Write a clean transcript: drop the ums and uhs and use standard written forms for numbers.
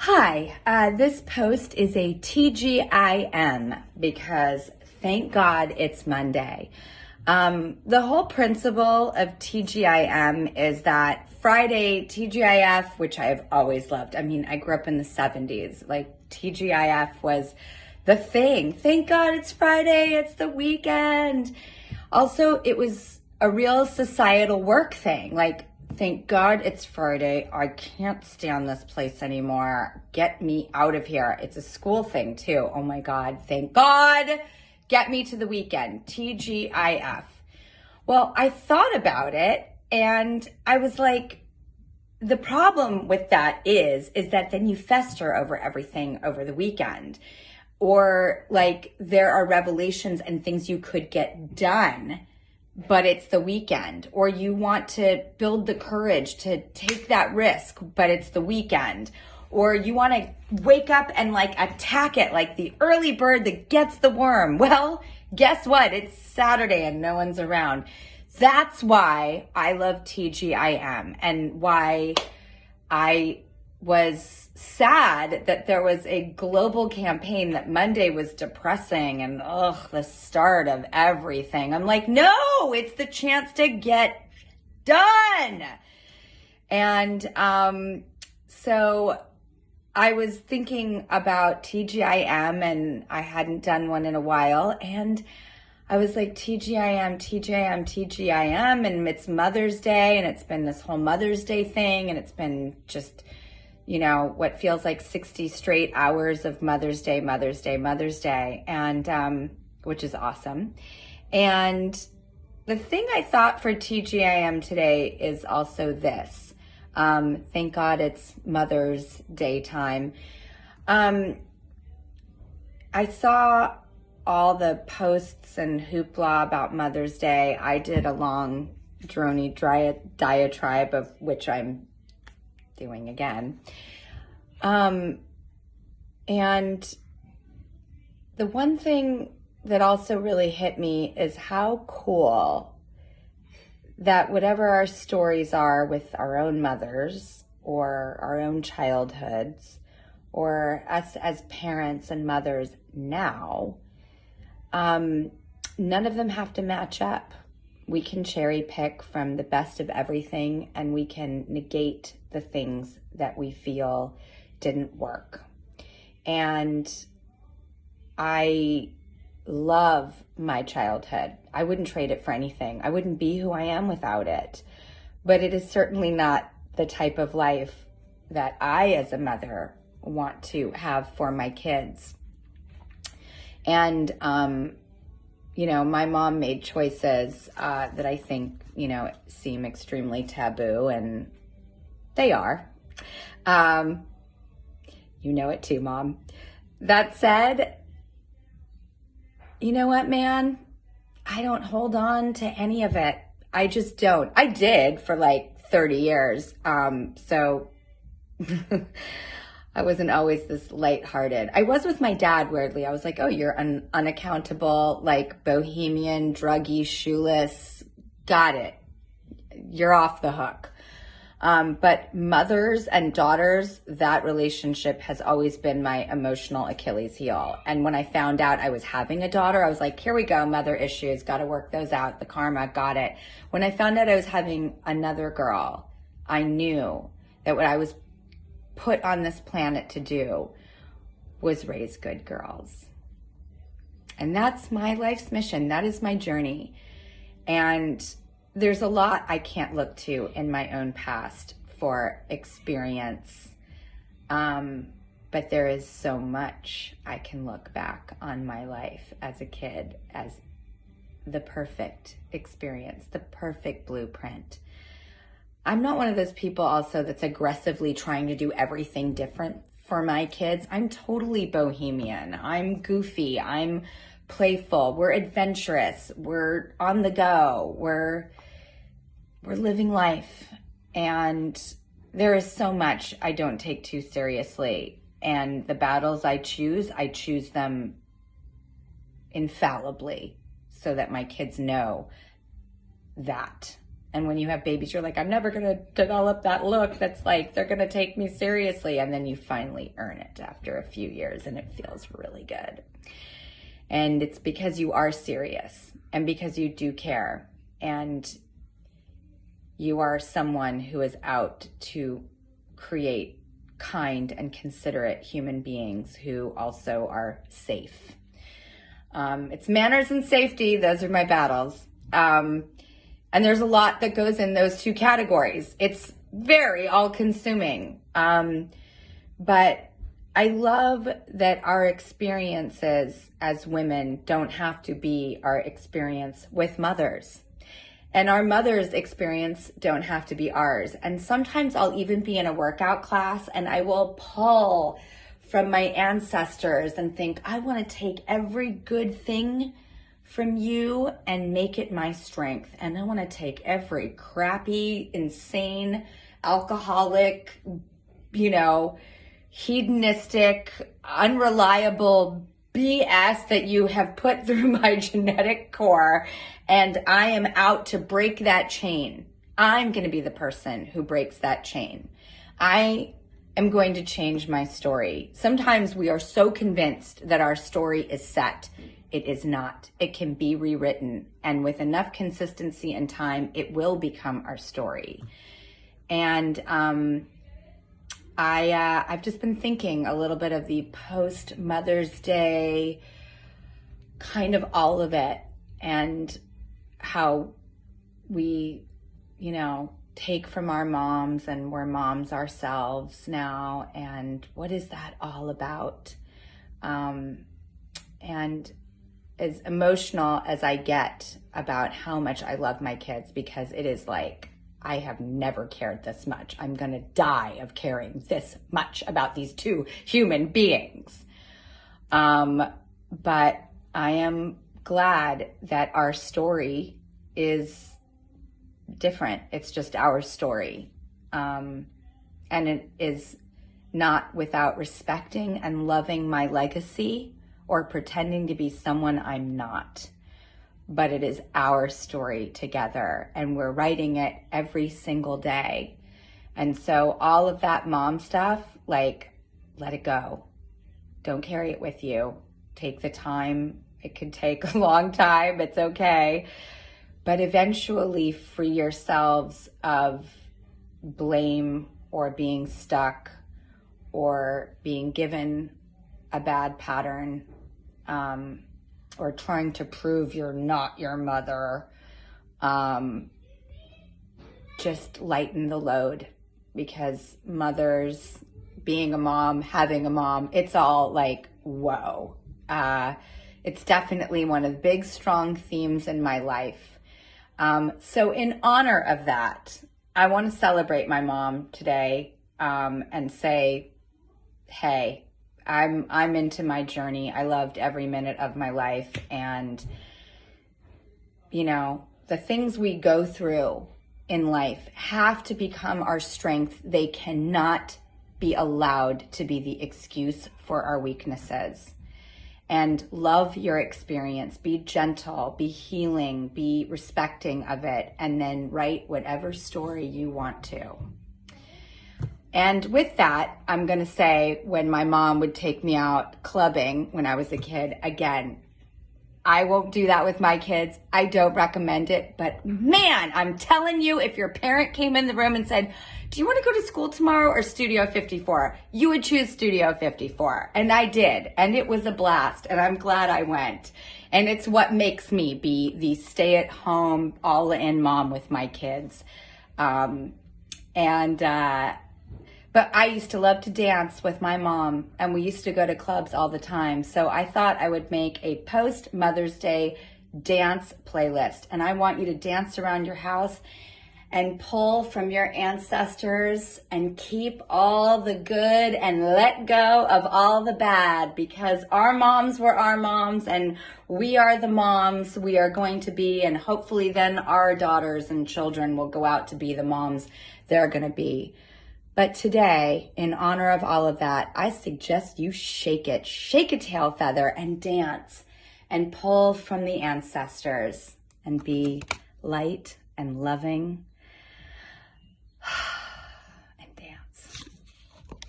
Hi, this post is a TGIM because thank God it's Monday. The whole principle of TGIM is that Friday, TGIF, which I've always loved. I mean, I grew up in the 70s. Like, TGIF was the thing. Thank God it's Friday, it's the weekend. Also, it was a real societal work thing. Like, thank God it's Friday. I can't stand this place anymore. Get me out of here. It's a school thing too. Oh my God. Thank God. Get me to the weekend. TGIF. Well, I thought about it and I was like, the problem with that is that then you fester over everything over the weekend. Or like there are revelations and things you could get done, but it's the weekend, or you want to build the courage to take that risk, but it's the weekend, or you want to wake up and like attack it like the early bird that gets the worm. Well, guess what? It's Saturday and no one's around. That's why I love TGIM and why I was sad that there was a global campaign that Monday was depressing and the start of everything. I'm like, no, it's the chance to get done. And so I was thinking about TGIM and I hadn't done one in a while. And I was like, TGIM, and it's Mother's Day and it's been this whole Mother's Day thing and it's been just, you know, what feels like 60 straight hours of Mother's Day, and which is awesome. And the thing I thought for TGIM today is also this. Thank God it's Mother's Day time. I saw all the posts and hoopla about Mother's Day. I did a long, droney diatribe, of which I'm doing again. And the one thing that also really hit me is how cool that whatever our stories are with our own mothers or our own childhoods or us as parents and mothers now, none of them have to match up. We can cherry pick from the best of everything and we can negate the things that we feel didn't work. And I love my childhood. I wouldn't trade it for anything. I wouldn't be who I am without it. But it is certainly not the type of life that I, as a mother, want to have for my kids. And, you know, my mom made choices that I think, you know, seem extremely taboo, and they are. You know it too, Mom. That said, you know what, man? I don't hold on to any of it. I just don't. I did for like 30 years. So I wasn't always this lighthearted. I was with my dad, weirdly. I was like, oh, you're an unaccountable, like bohemian, druggy, shoeless. Got it. You're off the hook. But mothers and daughters, that relationship has always been my emotional Achilles heel. And when I found out I was having a daughter, I was like, here we go, mother issues, got to work those out, the karma, got it. When I found out I was having another girl, I knew that what I was put on this planet to do was raise good girls. And that's my life's mission. That is my journey. And there's a lot I can't look to in my own past for experience. But there is so much I can look back on my life as a kid as the perfect experience, the perfect blueprint. I'm not one of those people also that's aggressively trying to do everything different for my kids. I'm totally bohemian. I'm goofy. I'm playful. We're adventurous. We're on the go. We're living life. And there is so much I don't take too seriously. And the battles I choose them infallibly so that my kids know that. And when you have babies, you're like, I'm never going to develop that look that's like, they're going to take me seriously. And then you finally earn it after a few years, and it feels really good. And it's because you are serious and because you do care. And you are someone who is out to create kind and considerate human beings who also are safe. It's manners and safety. Those are my battles. And there's a lot that goes in those two categories. It's very all-consuming. But I love that our experiences as women don't have to be our experience with mothers. And our mother's experience don't have to be ours. And sometimes I'll even be in a workout class and I will pull from my ancestors and think, I want to take every good thing from you and make it my strength. And I want to take every crappy, insane, alcoholic, hedonistic, unreliable BS that you have put through my genetic core, and I am out to break that chain. I'm going to be the person who breaks that chain. I am going to change my story. Sometimes we are so convinced that our story is set. It is not. It can be rewritten. And with enough consistency and time, it will become our story. And I've just been thinking a little bit of the post Mother's Day, kind of all of it, and how we, take from our moms and we're moms ourselves now. And what is that all about? And as emotional as I get about how much I love my kids, because it is like, I have never cared this much. I'm going to die of caring this much about these two human beings. But I am glad that our story is different. It's just our story. And it is not without respecting and loving my legacy or pretending to be someone I'm not. But it is our story together, and we're writing it every single day. And so all of that mom stuff, let it go. Don't carry it with you. Take the time. It could take a long time. It's okay. But eventually free yourselves of blame or being stuck or being given a bad pattern, or trying to prove you're not your mother. Just lighten the load, because mothers, being a mom, having a mom, it's all like, whoa. It's definitely one of the big, strong themes in my life. So in honor of that, I want to celebrate my mom today, and say, hey, I'm into my journey. I loved every minute of my life. And, the things we go through in life have to become our strength. They cannot be allowed to be the excuse for our weaknesses. And love your experience. Be gentle, be healing, be respecting of it, and then write whatever story you want to. And with that, I'm going to say, when my mom would take me out clubbing when I was a kid, again, I won't do that with my kids. I don't recommend it. But man, I'm telling you, if your parent came in the room and said, do you want to go to school tomorrow or Studio 54? You would choose Studio 54. And I did. And it was a blast. And I'm glad I went. And it's what makes me be the stay-at-home, all-in mom with my kids. But I used to love to dance with my mom, and we used to go to clubs all the time. So I thought I would make a post-Mother's Day dance playlist. And I want you to dance around your house and pull from your ancestors and keep all the good and let go of all the bad, because our moms were our moms and we are the moms we are going to be. And hopefully then our daughters and children will go out to be the moms they're going to be. But today, in honor of all of that, I suggest you shake it. Shake a tail feather and dance and pull from the ancestors and be light and loving